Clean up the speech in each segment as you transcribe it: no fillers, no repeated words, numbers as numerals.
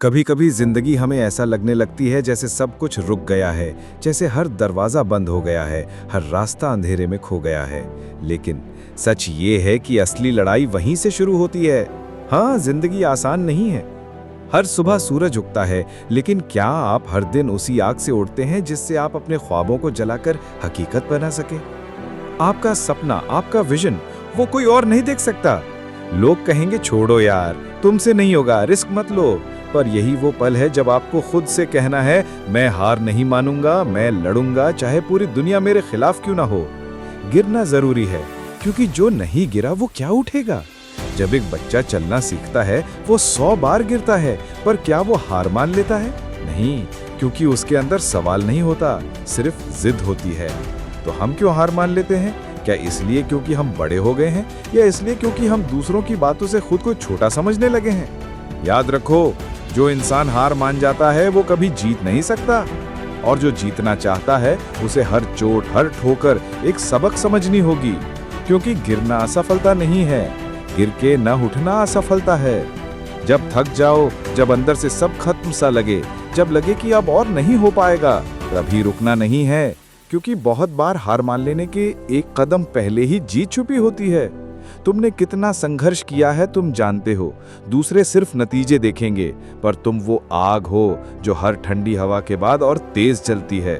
कभी कभी जिंदगी हमें ऐसा लगने लगती है जैसे सब कुछ रुक गया है, जैसे हर दरवाजा बंद हो गया है, हर रास्ता अंधेरे में खो गया है। लेकिन सच ये है कि असली लड़ाई वहीं से शुरू होती है। हाँ, जिंदगी आसान नहीं है। हर सुबह सूरज उगता है, लेकिन क्या आप हर दिन उसी आग से उड़ते हैं जिससे आप अपने ख्वाबों को जलाकर हकीकत बना सके? आपका सपना, आपका विजन वो कोई और नहीं देख सकता। लोग कहेंगे छोड़ो यार, तुमसे नहीं होगा, रिस्क मत लो। पर यही वो पल है जब आपको खुद से कहना है, मैं हार नहीं मानूंगा, मैं लड़ूंगा, चाहे पूरी दुनिया मेरे खिलाफ क्यों ना हो। गिरना जरूरी है, क्योंकि जो नहीं गिरा वो क्या उठेगा। जब एक बच्चा चलना सीखता है वो 100 बार गिरता है, पर क्या वो हार मान लेता है? नहीं, क्योंकि उसके अंदर सवाल नहीं होता, सिर्फ जिद होती है। तो हम क्यों हार मान लेते हैं? क्या इसलिए क्योंकि हम बड़े हो गए हैं, या इसलिए क्योंकि हम दूसरों की बातों से खुद को छोटा समझने लगे हैं? याद रखो, जो इंसान हार मान जाता है वो कभी जीत नहीं सकता, और जो जीतना चाहता है उसे हर चोट, हर ठोकर एक सबक समझनी होगी। क्योंकि गिरना असफलता नहीं है, गिर के न उठना असफलता है। जब थक जाओ, जब अंदर से सब खत्म सा लगे, जब लगे कि अब और नहीं हो पाएगा, तभी रुकना नहीं है। क्योंकि बहुत बार हार मान लेने के एक कदम पहले ही जीत छुपी होती है। तुमने कितना संघर्ष किया है तुम जानते हो। दूसरे सिर्फ नतीजे देखेंगे, पर तुम वो आग हो जो हर ठंडी हवा के बाद और तेज जलती है।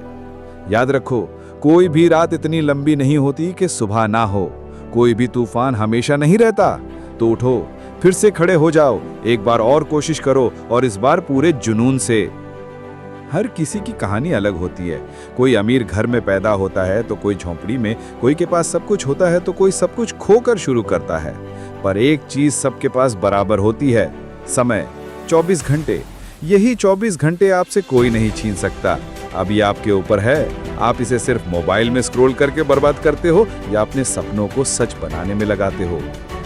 याद रखो, कोई भी रात इतनी लंबी नहीं होती कि सुबह ना हो। कोई भी तूफान हमेशा नहीं रहता। तो उठो, फिर से खड़े हो जाओ, एक बार और कोशिश करो, और इस बार पूरे जुनून से। हर किसी की कहानी अलग होती है। कोई अमीर घर में पैदा होता है तो कोई झोंपड़ी में, कोई के पास सब कुछ होता है तो कोई सब कुछ खोकर शुरू करता है। पर एक चीज सबके पास बराबर होती है, समय। 24 घंटे। यही 24 घंटे आपसे कोई नहीं छीन सकता। अभी आपके ऊपर है, आप इसे सिर्फ मोबाइल में स्क्रॉल करके बर्बाद करते हो या अपने सपनों को सच बनाने में लगाते हो।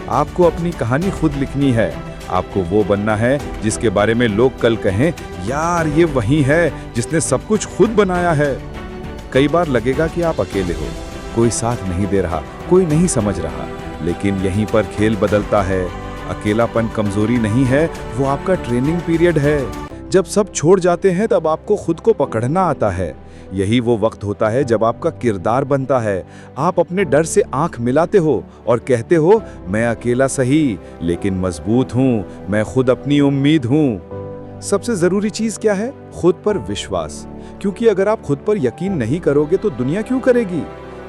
आपको अपनी कहानी खुद लिखनी है। आपको वो बनना है जिसके बारे में लोग कल कहें, यार ये वही है जिसने सब कुछ खुद बनाया है। कई बार लगेगा कि आप अकेले हो, कोई साथ नहीं दे रहा, कोई नहीं समझ रहा, लेकिन यहीं पर खेल बदलता है। अकेलापन कमजोरी नहीं है, वो आपका ट्रेनिंग पीरियड है। जब सब छोड़ जाते हैं तब आपको खुद को पकड़ना आता है। यही वो वक्त होता है जब आपका किरदार बनता है। आप अपने डर से आंख मिलाते हो और कहते हो, मैं अकेला सही लेकिन मजबूत हूँ, मैं खुद अपनी उम्मीद हूँ। सबसे जरूरी चीज क्या है? खुद पर विश्वास। क्योंकि अगर आप खुद पर यकीन नहीं करोगे तो दुनिया क्यों करेगी?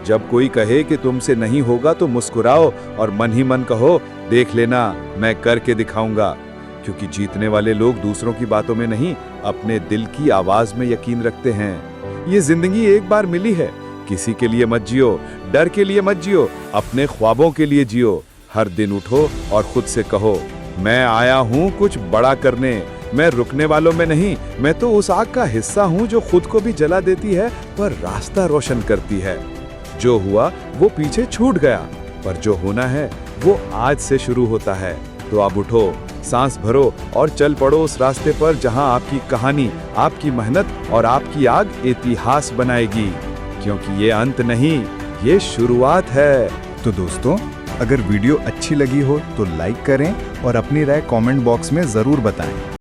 जब कोई कहे कि तुमसे नहीं होगा तो मुस्कुराओ और मन ही मन कहो, देख लेना, मैं करके दिखाऊंगा। क्योंकि जीतने वाले लोग दूसरों की बातों में नहीं, अपने दिल की आवाज में यकीन रखते हैं। ये जिंदगी एक बार मिली है, किसी के लिए मत जियो, डर के लिए मत जियो, अपने ख्वाबों के लिए जियो। हर दिन उठो और खुद से कहो, मैं आया हूँ कुछ बड़ा करने। मैं रुकने वालों में नहीं, मैं तो उस आग का हिस्सा हूँ जो खुद को भी जला देती है पर रास्ता रोशन करती है। जो हुआ वो पीछे छूट गया, पर जो होना है वो आज से शुरू होता है। तो अब उठो, सांस भरो और चल पड़ो उस रास्ते पर जहां आपकी कहानी, आपकी मेहनत और आपकी आग इतिहास बनाएगी। क्योंकि ये अंत नहीं, ये शुरुआत है। तो दोस्तों, अगर वीडियो अच्छी लगी हो तो लाइक करें और अपनी राय कमेंट बॉक्स में जरूर बताएं।